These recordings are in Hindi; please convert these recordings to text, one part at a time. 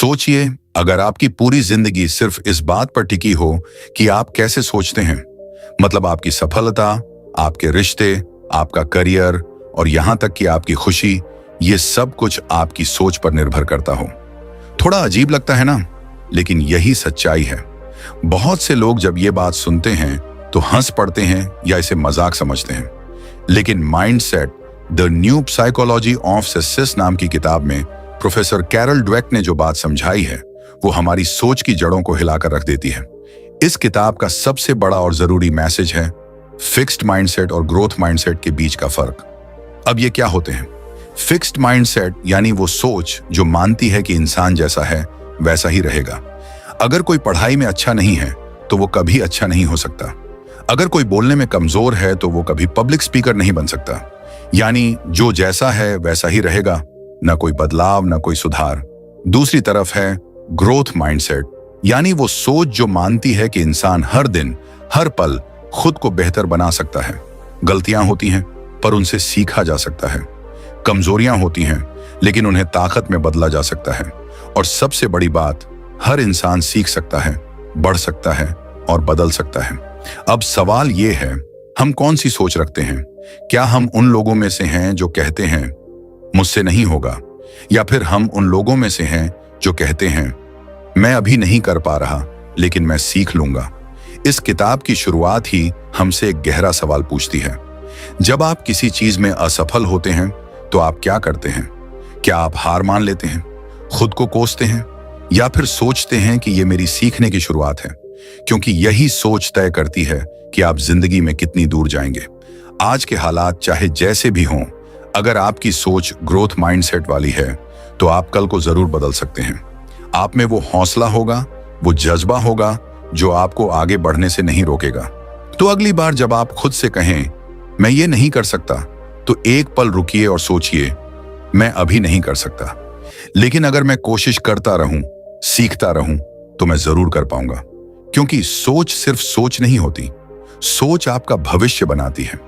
सोचिए, अगर आपकी पूरी जिंदगी सिर्फ इस बात पर टिकी हो कि आप कैसे सोचते हैं, मतलब आपकी सफलता, आपके रिश्ते, आपका करियर और यहां तक कि आपकी खुशी, ये सब कुछ आपकी सोच पर निर्भर करता हो। थोड़ा अजीब लगता है ना, लेकिन यही सच्चाई है। बहुत से लोग जब ये बात सुनते हैं तो हंस पड़ते हैं या इसे मजाक समझते हैं, लेकिन mindset the new psychology of success नाम की किताब में प्रोफेसर कैरल ड्वेक ने जो बात समझाई है, वो हमारी सोच की जड़ों को हिलाकर रख देती है। इस किताब का सबसे बड़ा और जरूरी मैसेज है फिक्स्ड माइंडसेट और ग्रोथ माइंडसेट के बीच का फर्क। अब ये क्या होते हैं? फिक्स्ड माइंडसेट यानी वो सोच जो मानती है कि इंसान जैसा है वैसा ही रहेगा। अगर कोई पढ़ाई में अच्छा नहीं है तो वो कभी अच्छा नहीं हो सकता। अगर कोई बोलने में कमजोर है तो वो कभी पब्लिक स्पीकर नहीं बन सकता। यानी जो जैसा है वैसा ही रहेगा, ना कोई बदलाव, ना कोई सुधार। दूसरी तरफ है ग्रोथ माइंडसेट, यानी वो सोच जो मानती है कि इंसान हर दिन, हर पल खुद को बेहतर बना सकता है। गलतियां होती हैं पर उनसे सीखा जा सकता है। कमजोरियां होती हैं लेकिन उन्हें ताकत में बदला जा सकता है। और सबसे बड़ी बात, हर इंसान सीख सकता है, बढ़ सकता है और बदल सकता है। अब सवाल ये है, हम कौन सी सोच रखते हैं? क्या हम उन लोगों में से हैं जो कहते हैं मुझसे नहीं होगा, या फिर हम उन लोगों में से हैं जो कहते हैं मैं अभी नहीं कर पा रहा लेकिन मैं सीख लूंगा? इस किताब की शुरुआत ही हमसे एक गहरा सवाल पूछती है। जब आप किसी चीज में असफल होते हैं तो आप क्या करते हैं? क्या आप हार मान लेते हैं, खुद को कोसते हैं, या फिर सोचते हैं कि ये मेरी सीखने की शुरुआत है? क्योंकि यही सोच तय करती है कि आप जिंदगी में कितनी दूर जाएंगे। आज के हालात चाहे जैसे भी हों, अगर आपकी सोच ग्रोथ माइंडसेट वाली है तो आप कल को जरूर बदल सकते हैं। आप में वो हौसला होगा, वो जज्बा होगा जो आपको आगे बढ़ने से नहीं रोकेगा। तो अगली बार जब आप खुद से कहें मैं ये नहीं कर सकता, तो एक पल रुकिए और सोचिए मैं अभी नहीं कर सकता, लेकिन अगर मैं कोशिश करता रहूं, सीखता रहूं, तो मैं जरूर कर पाऊंगा। क्योंकि सोच सिर्फ सोच नहीं होती, सोच आपका भविष्य बनाती है।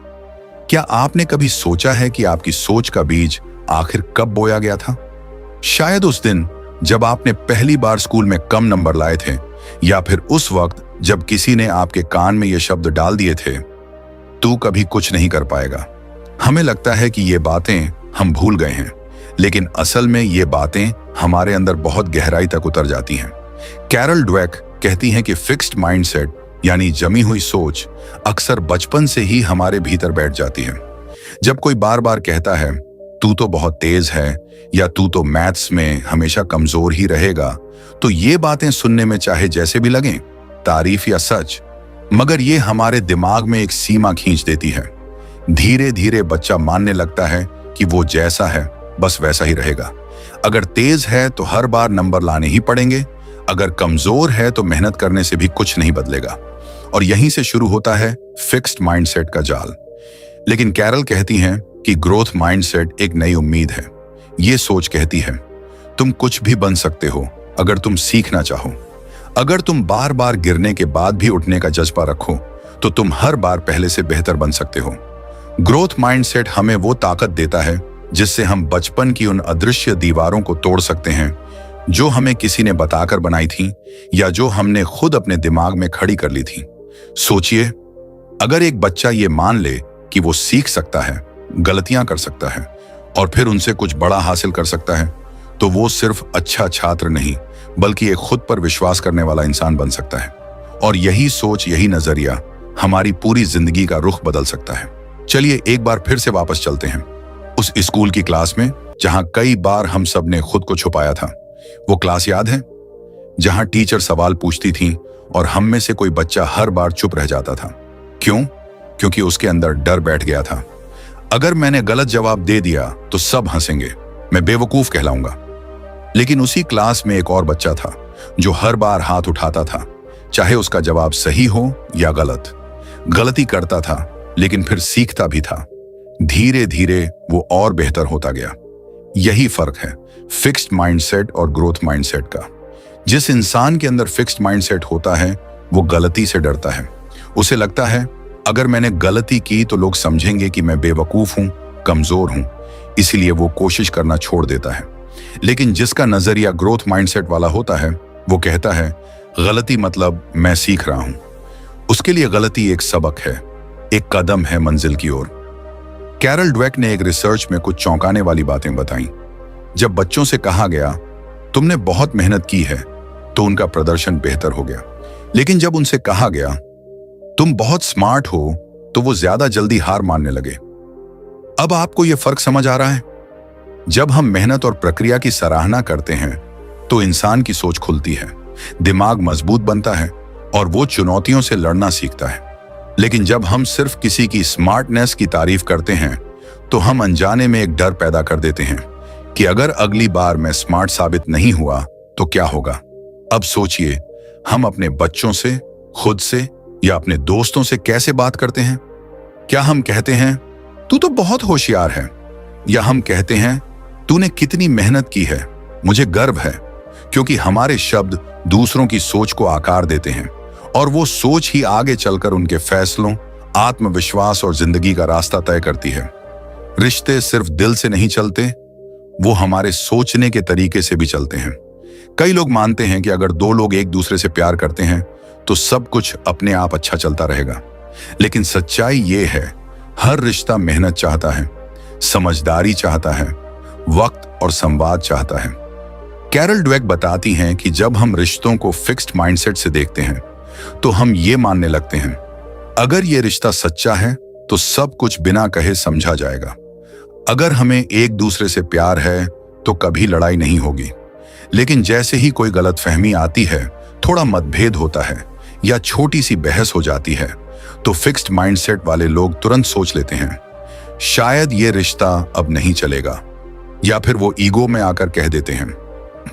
क्या आपने कभी सोचा है कि आपकी सोच का बीज आखिर कब बोया गया था? शायद उस दिन जब आपने पहली बार स्कूल में कम नंबर लाए थे, या फिर उस वक्त जब किसी ने आपके कान में ये शब्द डाल दिए थे, तू कभी कुछ नहीं कर पाएगा। हमें लगता है कि ये बातें हम भूल गए हैं, लेकिन असल में ये बातें हमारे अंदर बहुत गहराई तक उतर जाती हैं। कैरल ड्वेक कहती हैं कि फिक्स्ड माइंडसेट यानी जमी हुई सोच अक्सर बचपन से ही हमारे भीतर बैठ जाती है। जब कोई बार बार कहता है तू तो बहुत तेज है, या तू तो मैथ्स में हमेशा कमजोर ही रहेगा, तो ये बातें सुनने में चाहे जैसे भी लगें, तारीफ या सच, मगर ये हमारे दिमाग में एक सीमा खींच देती है। धीरे धीरे बच्चा मानने लगता है कि वो जैसा है बस वैसा ही रहेगा। अगर तेज है तो हर बार नंबर लाने ही पड़ेंगे, अगर कमजोर है तो मेहनत करने से भी कुछ नहीं बदलेगा। और यहीं से शुरू होता है फिक्स्ड माइंडसेट का जाल। लेकिन कैरल कहती हैं कि ग्रोथ माइंडसेट एक नई उम्मीद है। ये सोच कहती है तुम कुछ भी बन सकते हो अगर तुम सीखना चाहो। अगर तुम बार बार गिरने के बाद भी उठने का जज्बा रखो तो तुम हर बार पहले से बेहतर बन सकते हो। ग्रोथ माइंडसेट हमें वो ताकत देता है जिससे हम बचपन की उन अदृश्य दीवारों को तोड़ सकते हैं जो हमें किसी ने बताकर बनाई थी, या जो हमने खुद अपने दिमाग में खड़ी कर ली थी। सोचिए, अगर एक बच्चा ये मान ले कि वो सीख सकता है, गलतियां कर सकता है और फिर उनसे कुछ बड़ा हासिल कर सकता है, तो वो सिर्फ अच्छा छात्र नहीं बल्कि एक खुद पर विश्वास करने वाला इंसान बन सकता है। और यही सोच, यही नजरिया हमारी पूरी जिंदगी का रुख बदल सकता है। चलिए एक बार फिर से वापस चलते हैं उस स्कूल की क्लास में जहां कई बार हम सब ने खुद को छुपाया था। वो क्लास याद है जहां टीचर सवाल पूछती थी और हम में से कोई बच्चा हर बार चुप रह जाता था। क्यों? क्योंकि उसके अंदर डर बैठ गया था, अगर मैंने गलत जवाब दे दिया तो सब हंसेंगे, मैं बेवकूफ कहलाऊंगा। लेकिन उसी क्लास में एक और बच्चा था जो हर बार हाथ उठाता था, चाहे उसका जवाब सही हो या गलत। गलती करता था लेकिन फिर सीखता भी था। धीरे धीरे वो और बेहतर होता गया। यही फर्क है फिक्स्ड माइंडसेट और ग्रोथ माइंडसेट का। जिस इंसान के अंदर फिक्स्ड माइंडसेट होता है वो गलती से डरता है। उसे लगता है अगर मैंने गलती की तो लोग समझेंगे कि मैं बेवकूफ हूं, कमजोर हूं, इसीलिए वो कोशिश करना छोड़ देता है। लेकिन जिसका नजरिया ग्रोथ माइंडसेट वाला होता है वो कहता है गलती मतलब मैं सीख रहा हूं। उसके लिए गलती एक सबक है, एक कदम है मंजिल की ओर। कैरल ड्वेक ने एक रिसर्च में कुछ चौंकाने वाली बातें बताई। जब बच्चों से कहा गया तुमने बहुत मेहनत की है तो उनका प्रदर्शन बेहतर हो गया, लेकिन जब उनसे कहा गया तुम बहुत स्मार्ट हो तो वो ज्यादा जल्दी हार मानने लगे। अब आपको यह फर्क समझ आ रहा है? जब हम मेहनत और प्रक्रिया की सराहना करते हैं तो इंसान की सोच खुलती है, दिमाग मजबूत बनता है और वो चुनौतियों से लड़ना सीखता है। लेकिन जब हम सिर्फ किसी की स्मार्टनेस की तारीफ करते हैं तो हम अनजाने में एक डर पैदा कर देते हैं कि अगर अगली बार मैं स्मार्ट साबित नहीं हुआ तो क्या होगा। अब सोचिए, हम अपने बच्चों से, खुद से या अपने दोस्तों से कैसे बात करते हैं? क्या हम कहते हैं तू तो बहुत होशियार है, या हम कहते हैं तूने कितनी मेहनत की है, मुझे गर्व है? क्योंकि हमारे शब्द दूसरों की सोच को आकार देते हैं और वो सोच ही आगे चलकर उनके फैसलों, आत्मविश्वास और जिंदगी का रास्ता तय करती है। रिश्ते सिर्फ दिल से नहीं चलते, वो हमारे सोचने के तरीके से भी चलते हैं। कई लोग मानते हैं कि अगर दो लोग एक दूसरे से प्यार करते हैं तो सब कुछ अपने आप अच्छा चलता रहेगा, लेकिन सच्चाई ये है हर रिश्ता मेहनत चाहता है, समझदारी चाहता है, वक्त और संवाद चाहता है। कैरल ड्वेक बताती हैं कि जब हम रिश्तों को फिक्स्ड माइंडसेट से देखते हैं तो हम ये मानने लगते हैं अगर ये रिश्ता सच्चा है तो सब कुछ बिना कहे समझा जाएगा। अगर हमें एक दूसरे से प्यार है तो कभी लड़ाई नहीं होगी। लेकिन जैसे ही कोई गलतफहमी आती है, थोड़ा मतभेद होता है या छोटी सी बहस हो जाती है तो फिक्स्ड माइंडसेट वाले लोग तुरंत सोच लेते हैं शायद ये रिश्ता अब नहीं चलेगा, या फिर वो ईगो में आकर कह देते हैं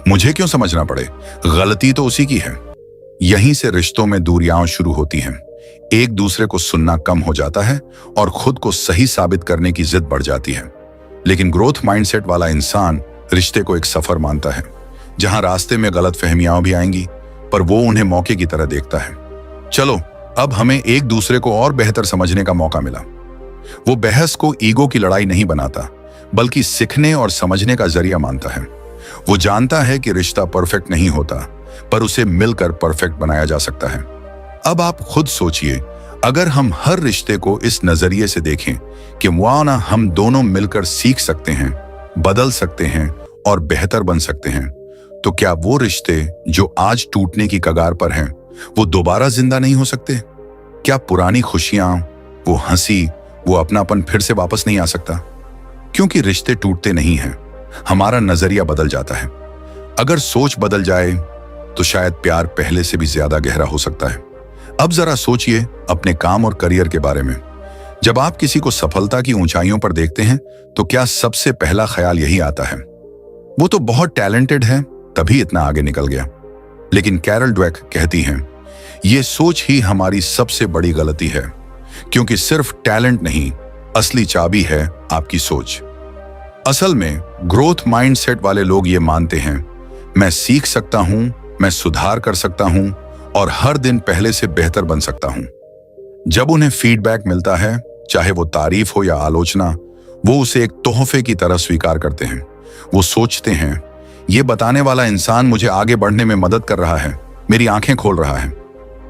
मुझे क्यों समझना पड़े, गलती तो उसी की है। यहीं से रिश्तों में दूरियां शुरू होती हैं। एक दूसरे को सुनना कम हो जाता है और खुद को सही साबित करने की जिद बढ़ जाती है। लेकिन ग्रोथ माइंडसेट वाला इंसान रिश्ते को एक सफर मानता है जहां रास्ते में गलतफहमियां भी आएंगी पर वो उन्हें मौके की तरह देखता है। चलो, अब हमें एक दूसरे को और बेहतर समझने का मौका मिला। वो बहस को ईगो की लड़ाई नहीं बनाता बल्कि सीखने और समझने का जरिया मानता है। वो जानता है कि रिश्ता परफेक्ट नहीं होता पर उसे मिलकर परफेक्ट बनाया जा सकता है। अब आप खुद सोचिए, अगर हम हर रिश्ते को इस नजरिए से देखें कि वाना हम दोनों मिलकर सीख सकते हैं, बदल सकते हैं और बेहतर बन सकते हैं, तो क्या वो रिश्ते जो आज टूटने की कगार पर हैं वो दोबारा जिंदा नहीं हो सकते? क्या पुरानी खुशियां, वो हंसी, वो अपनापन फिर से वापस नहीं आ सकता? क्योंकि रिश्ते टूटते नहीं हैं, हमारा नजरिया बदल जाता है। अगर सोच बदल जाए तो शायद प्यार पहले से भी ज्यादा गहरा हो सकता है। अब जरा सोचिए अपने काम और करियर के बारे में। जब आप किसी को सफलता की ऊंचाइयों पर देखते हैं तो क्या सबसे पहला ख्याल यही आता है वो तो बहुत टैलेंटेड है तभी इतना आगे निकल गया? लेकिन कैरल ड्वेक कहती हैं ये सोच ही हमारी सबसे बड़ी गलती है, क्योंकि सिर्फ टैलेंट नहीं, असली चाबी है आपकी सोच। असल में ग्रोथ माइंडसेट वाले लोग ये मानते हैं मैं सीख सकता हूं, मैं सुधार कर सकता हूं और हर दिन पहले से बेहतर बन सकता हूं। जब उन्हें फीडबैक मिलता है, चाहे वो तारीफ हो या आलोचना, वो उसे एक तोहफे की तरह स्वीकार करते हैं। वो सोचते हैं ये बताने वाला इंसान मुझे आगे बढ़ने में मदद कर रहा है, मेरी आंखें खोल रहा है।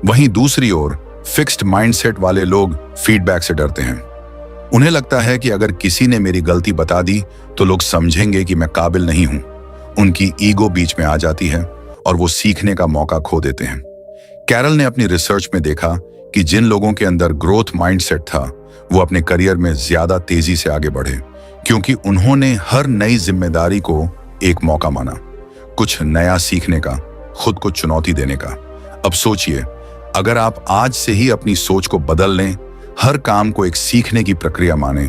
वहीं दूसरी ओर फिक्स्ड माइंडसेट वाले लोग फीडबैक से डरते हैं। उन्हें लगता है कि अगर किसी ने मेरी गलती बता दी तो लोग समझेंगे कि मैं काबिल नहीं हूं। उनकी ईगो बीच में आ जाती है और वो सीखने का मौका खो देते हैं। कैरल ने अपनी रिसर्च में देखा कि जिन लोगों के अंदर ग्रोथ माइंडसेट था वो अपने करियर में ज्यादा तेजी से आगे बढ़े, क्योंकि उन्होंने हर नई जिम्मेदारी को एक मौका माना, कुछ नया सीखने का, खुद को चुनौती देने का। अब सोचिए, अगर आप आज से ही अपनी सोच को बदल लें, हर काम को एक सीखने की प्रक्रिया माने,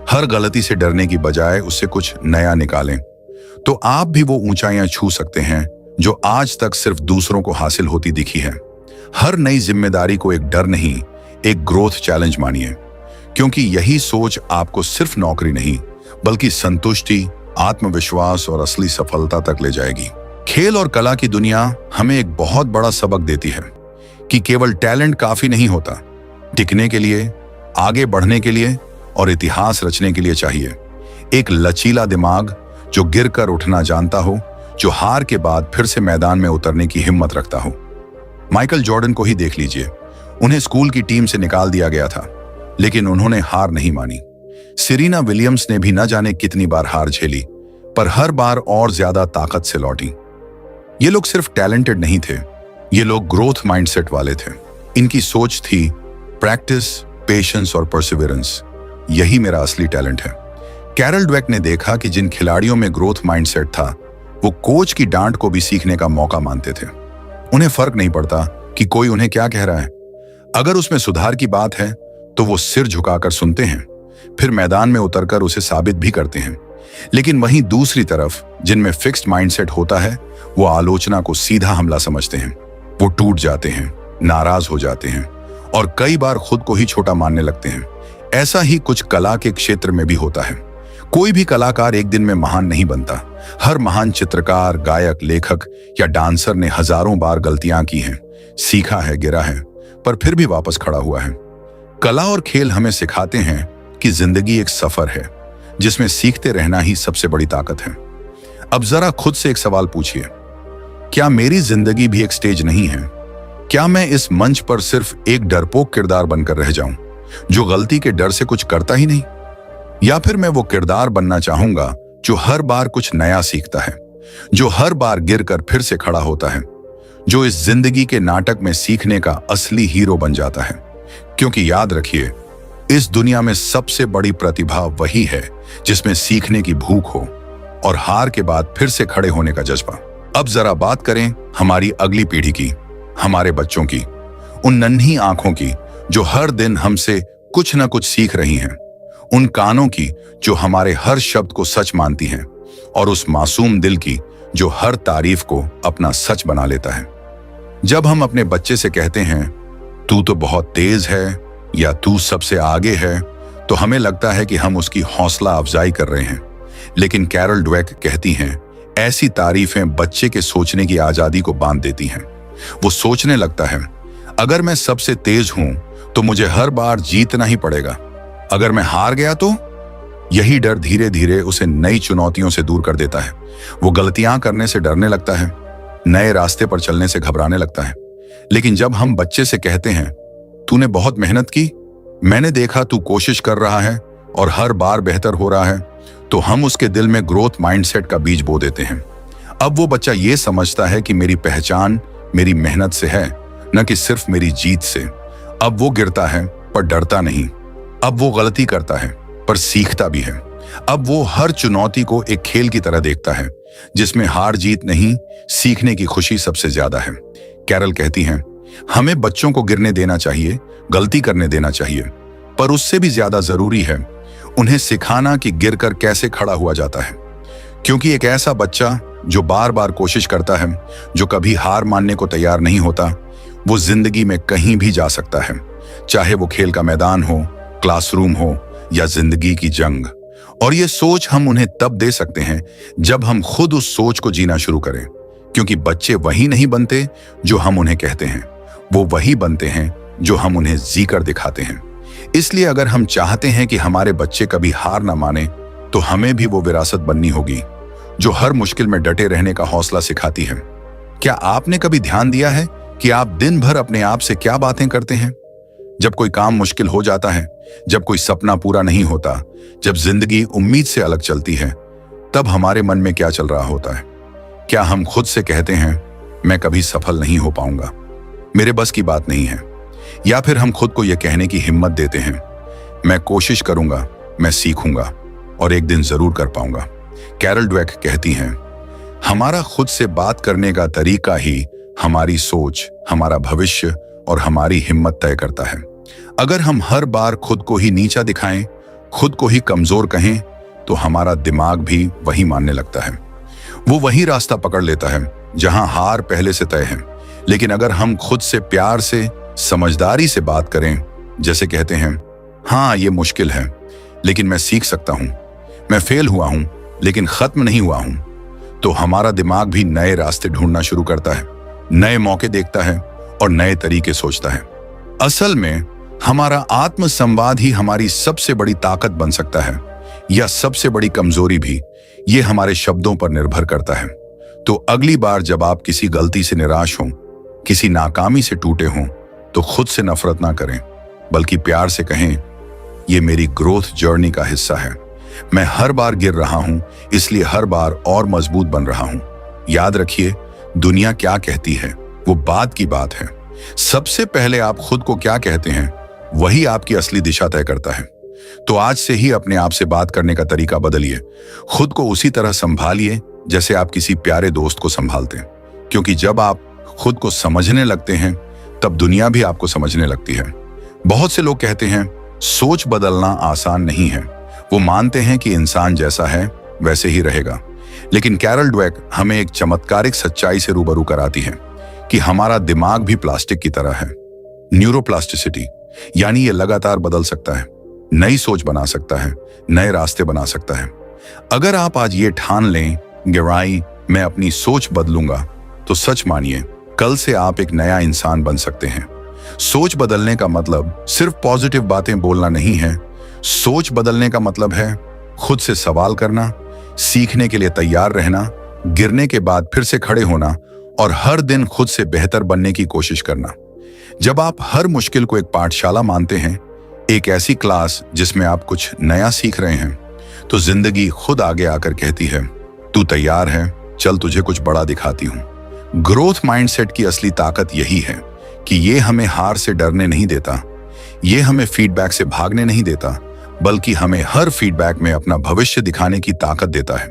हर गलती से डरने की बजाय उससे कुछ नया निकालें, तो आप भी वो ऊंचाइयां छू सकते हैं जो आज तक सिर्फ दूसरों को हासिल होती दिखी है। हर नई जिम्मेदारी को एक डर नहीं, एक ग्रोथ चैलेंज मानिए, क्योंकि यही सोच आपको सिर्फ नौकरी नहीं बल्कि संतुष्टि, आत्मविश्वास और असली सफलता तक ले जाएगी। खेल और कला की दुनिया हमें एक बहुत बड़ा सबक देती है कि केवल टैलेंट काफी नहीं होता। टिकने के लिए, आगे बढ़ने के लिए और इतिहास रचने के लिए चाहिए एक लचीला दिमाग, जो गिर कर उठना जानता हो, जो हार के बाद फिर से मैदान में उतरने की हिम्मत रखता हो। माइकल जॉर्डन को ही देख लीजिए। उन्हें स्कूल की टीम से निकाल दिया गया था, लेकिन उन्होंने हार नहीं मानी। सेरेना विलियम्स ने भी न जाने कितनी बार हार झेली, पर हर बार और ज्यादा ताकत से लौटी। ये लोग सिर्फ टैलेंटेड नहीं थे, ये लोग ग्रोथ माइंडसेट वाले थे। इनकी सोच थी प्रैक्टिस, पेशेंस और परसिवियरेंस। यही मेरा असली टैलेंट है। कैरल ड्वेक ने देखा कि जिन खिलाड़ियों में ग्रोथ माइंडसेट था, वो कोच की डांट को भी सीखने का मौका मानते थे। उन्हें फर्क नहीं पड़ता कि कोई उन्हें क्या कह रहा है। अगर उसमें सुधार की बात है तो वो सिर झुकाकर सुनते हैं, फिर मैदान में उतरकर उसे साबित भी करते हैं। लेकिन वहीं दूसरी तरफ जिनमें फिक्स्ड माइंडसेट होता है, वो आलोचना को सीधा हमला समझते हैं। वो टूट जाते हैं, नाराज हो जाते हैं और कई बार खुद को ही छोटा मानने लगते हैं। ऐसा ही कुछ कला के क्षेत्र में भी होता है। कोई भी कलाकार एक दिन में महान नहीं बनता। हर महान चित्रकार, गायक, लेखक या डांसर ने हजारों बार गलतियां की हैं, सीखा है, गिरा है, पर फिर भी वापस खड़ा हुआ है। कला और खेल हमें सिखाते हैं कि जिंदगी एक सफर है, जिसमें सीखते रहना ही सबसे बड़ी ताकत है। अब जरा खुद से एक सवाल पूछिए, क्या मेरी जिंदगी भी एक स्टेज नहीं है? क्या मैं इस मंच पर सिर्फ एक डरपोक किरदार बनकर रह जाऊं, जो गलती के डर से कुछ करता ही नहीं? या फिर मैं वो किरदार बनना चाहूंगा जो हर बार कुछ नया सीखता है, जो हर बार गिरकर फिर से खड़ा होता है, जो इस जिंदगी के नाटक में सीखने का असली हीरो बन जाता है? क्योंकि याद रखिए, इस दुनिया में सबसे बड़ी प्रतिभा वही है जिसमें सीखने की भूख हो और हार के बाद फिर से खड़े होने का जज्बा। अब जरा बात करें हमारी अगली पीढ़ी की, हमारे बच्चों की, उन नन्ही आंखों की जो हर दिन हमसे कुछ न कुछ सीख रही हैं, उन कानों की जो हमारे हर शब्द को सच मानती हैं, और उस मासूम दिल की जो हर तारीफ को अपना सच बना लेता है। जब हम अपने बच्चे से कहते हैं तू तो बहुत तेज है या तू सबसे आगे है, तो हमें लगता है कि हम उसकी हौसला अफजाई कर रहे हैं। लेकिन कैरल ड्वेक कहती हैं, ऐसी तारीफें बच्चे के सोचने की आजादी को बांध देती हैं। वो सोचने लगता है, अगर मैं सबसे तेज हूं तो मुझे हर बार जीतना ही पड़ेगा। अगर मैं हार गया तो? यही डर धीरे धीरे उसे नई चुनौतियों से दूर कर देता है। वो गलतियां करने से डरने लगता है, नए रास्ते पर चलने से घबराने लगता है। लेकिन जब हम बच्चे से कहते हैं तूने बहुत मेहनत की, मैंने देखा तू कोशिश कर रहा है और हर बार बेहतर हो रहा है, तो हम उसके दिल में ग्रोथ माइंडसेट का बीज बो देते हैं। अब वो बच्चा ये समझता है कि मेरी पहचान मेरी मेहनत से है, न कि सिर्फ मेरी जीत से। अब वो गिरता है पर डरता नहीं। अब वो गलती करता है पर सीखता भी है। अब वो हर चुनौती को एक खेल की तरह देखता है, जिसमें हार जीत नहीं, सीखने की खुशी सबसे ज्यादा है। कैरल कहती हैं, हमें बच्चों को गिरने देना चाहिए, गलती करने देना चाहिए, पर उससे भी ज्यादा जरूरी है उन्हें सिखाना कि गिरकर कैसे खड़ा हुआ जाता है। क्योंकि एक ऐसा बच्चा जो बार बार कोशिश करता है, जो कभी हार मानने को तैयार नहीं होता, वो जिंदगी में कहीं भी जा सकता है, चाहे वो खेल का मैदान हो, क्लासरूम हो या जिंदगी की जंग। और ये सोच हम उन्हें तब दे सकते हैं जब हम खुद उस सोच को जीना शुरू करें। क्योंकि बच्चे वही नहीं बनते जो हम उन्हें कहते हैं, वो वही बनते हैं जो हम उन्हें जीकर दिखाते हैं। इसलिए अगर हम चाहते हैं कि हमारे बच्चे कभी हार ना माने, तो हमें भी वो विरासत बननी होगी जो हर मुश्किल में डटे रहने का हौसला सिखाती है। क्या आपने कभी ध्यान दिया है कि आप दिन भर अपने आप से क्या बातें करते हैं? जब कोई काम मुश्किल हो जाता है, जब कोई सपना पूरा नहीं होता, जब जिंदगी उम्मीद से अलग चलती है, तब हमारे मन में क्या चल रहा होता है? क्या हम खुद से कहते हैं मैं कभी सफल नहीं हो पाऊंगा, मेरे बस की बात नहीं है? या फिर हम खुद को यह कहने की हिम्मत देते हैं मैं कोशिश करूंगा, मैं सीखूंगा और एक दिन जरूर कर पाऊंगा? कैरल ड्वेक कहती हैं, हमारा खुद से बात करने का तरीका ही हमारी सोच, हमारा भविष्य और हमारी हिम्मत तय करता है। अगर हम हर बार खुद को ही नीचा दिखाएं, खुद को ही कमजोर कहें, तो हमारा दिमाग भी वही मानने लगता है। वो वही रास्ता पकड़ लेता है जहां हार पहले से तय है। लेकिन अगर हम खुद से प्यार से, समझदारी से बात करें, जैसे कहते हैं, हाँ ये मुश्किल है लेकिन मैं सीख सकता हूं, मैं फेल हुआ हूं लेकिन खत्म नहीं हुआ हूं, तो हमारा दिमाग भी नए रास्ते ढूंढना शुरू करता है, नए मौके देखता है और नए तरीके सोचता है। असल में हमारा आत्म संवाद ही हमारी सबसे बड़ी ताकत बन सकता है, या सबसे बड़ी कमजोरी भी, ये हमारे शब्दों पर निर्भर करता है। तो अगली बार जब आप किसी गलती से निराश हों, किसी नाकामी से टूटे हों, तो खुद से नफरत ना करें, बल्कि प्यार से कहें, ये मेरी ग्रोथ जर्नी का हिस्सा है। मैं हर बार गिर रहा हूं, इसलिए हर बार और मजबूत बन रहा हूं। याद रखिए, दुनिया क्या कहती है वो बाद की बात है। सबसे पहले आप खुद को क्या कहते हैं, वही आपकी असली दिशा तय करता है। तो आज से ही अपने आप से बात करने का तरीका बदलिए। खुद को उसी तरह संभालिए जैसे आप किसी प्यारे दोस्त को संभालते हैं, क्योंकि जब आप खुद को समझने लगते हैं, तब दुनिया भी आपको समझने लगती है। बहुत से लोग कहते हैं सोच बदलना आसान नहीं है। वो मानते हैं कि इंसान जैसा है वैसे ही रहेगा। लेकिन कैरल ड्वेक हमें एक चमत्कारिक सच्चाई से रूबरू कराती है कि हमारा दिमाग भी प्लास्टिक की तरह है। न्यूरोप्लास्टिसिटी, यानी ये लगातार बदल सकता है, नई सोच बना सकता है, नए रास्ते बना सकता है। अगर आप आज ये ठान लें, गहराई मैं अपनी सोच बदलूंगा, तो सच मानिए कल से आप एक नया इंसान बन सकते हैं। सोच बदलने का मतलब सिर्फ पॉजिटिव बातें बोलना नहीं है। सोच बदलने का मतलब है खुद से सवाल करना, सीखने के लिए तैयार रहना, गिरने के बाद फिर से खड़े होना और हर दिन खुद से बेहतर बनने की कोशिश करना। जब आप हर मुश्किल को एक पाठशाला मानते हैं, एक ऐसी क्लास जिसमें आप कुछ नया सीख रहे हैं, तो जिंदगी खुद आगे आकर कहती है, तू तैयार है, चल तुझे कुछ बड़ा दिखाती हूं। ग्रोथ माइंडसेट की असली ताकत यही है कि ये हमें हार से डरने नहीं देता, ये हमें फीडबैक से भागने नहीं देता, बल्कि हमें हर फीडबैक में अपना भविष्य दिखाने की ताकत देता है।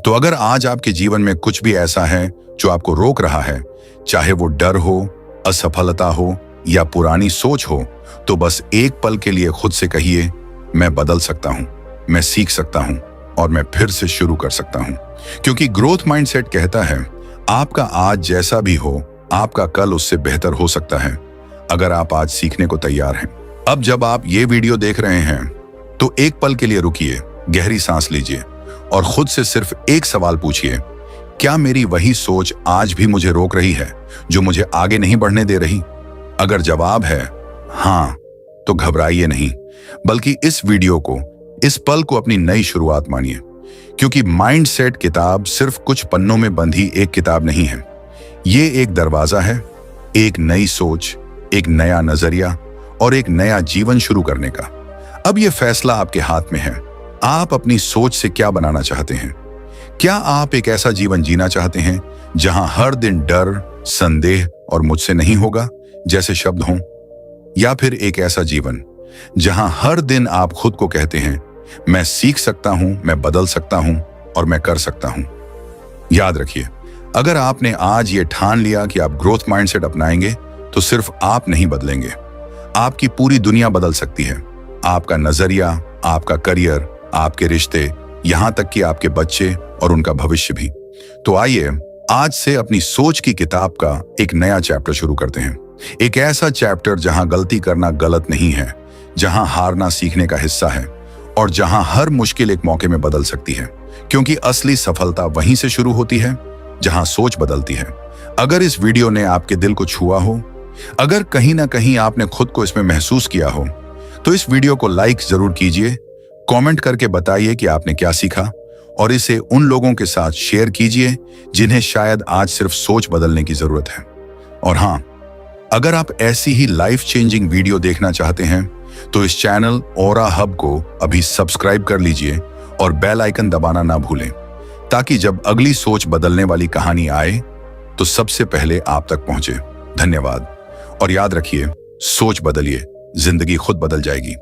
तो अगर आज आपके जीवन में कुछ भी ऐसा है जो आपको रोक रहा है, चाहे वो डर हो, असफलता हो या पुरानी सोच हो, तो बस एक पल के लिए खुद से कहिए, मैं बदल सकता हूं, मैं सीख सकता हूं और मैं फिर से शुरू कर सकता हूं। क्योंकि ग्रोथ माइंडसेट कहता है, आपका आज जैसा भी हो, आपका कल उससे बेहतर हो सकता है, अगर आप आज सीखने को तैयार हैं। अब जब आप ये वीडियो देख रहे हैं, तो एक पल के लिए रुकिए, गहरी सांस लीजिए और खुद से सिर्फ एक सवाल पूछिए, क्या मेरी वही सोच आज भी मुझे रोक रही है, जो मुझे आगे नहीं बढ़ने दे रही? अगर जवाब है हाँ, तो घबराइए नहीं, बल्कि इस वीडियो को, इस पल को अपनी नई शुरुआत मानिए। क्योंकि माइंडसेट किताब सिर्फ कुछ पन्नों में बंधी एक किताब नहीं है। ये एक दरवाजा है, एक नई सोच, एक नया नजरिया और एक नया जीवन शुरू करने का। अब ये फैसला आपके हाथ में है। आप अपनी सोच से क्या बनाना चाहते हैं? क्या आप एक ऐसा जीवन जीना चाहते हैं जहां हर दिन डर, संदेह और मुझसे नहीं होगा जैसे शब्द हों? या फिर एक ऐसा जीवन जहां हर दिन आप खुद को कहते हैं, मैं सीख सकता हूं, मैं बदल सकता हूं और मैं कर सकता हूं? याद रखिए, अगर आपने आज ये ठान लिया कि आप ग्रोथ माइंडसेट अपनाएंगे, तो सिर्फ आप नहीं बदलेंगे, आपकी पूरी दुनिया बदल सकती है। आपका नजरिया, आपका करियर, आपके रिश्ते, यहां तक कि आपके बच्चे और उनका भविष्य भी। तो आइए आज से अपनी सोच की किताब का एक नया चैप्टर शुरू करते हैं। एक ऐसा चैप्टर जहां गलती करना गलत नहीं है, जहां हारना सीखने का हिस्सा है और जहां हर मुश्किल एक मौके में बदल सकती है। क्योंकि असली सफलता वहीं से शुरू होती है जहां सोच बदलती है। अगर इस वीडियो ने आपके दिल को छुआ हो, अगर कहीं ना कहीं आपने खुद को इसमें महसूस किया हो, तो इस वीडियो को लाइक जरूर कीजिए, कमेंट करके बताइए कि आपने क्या सीखा और इसे उन लोगों के साथ शेयर कीजिए जिन्हें शायद आज सिर्फ सोच बदलने की जरूरत है। और हाँ, अगर आप ऐसी ही लाइफ चेंजिंग वीडियो देखना चाहते हैं, तो इस चैनल ओरा हब को अभी सब्सक्राइब कर लीजिए और बेल आइकन दबाना ना भूलें, ताकि जब अगली सोच बदलने वाली कहानी आए तो सबसे पहले आप तक पहुंचे। धन्यवाद और याद रखिए, सोच बदलिए, जिंदगी खुद बदल जाएगी।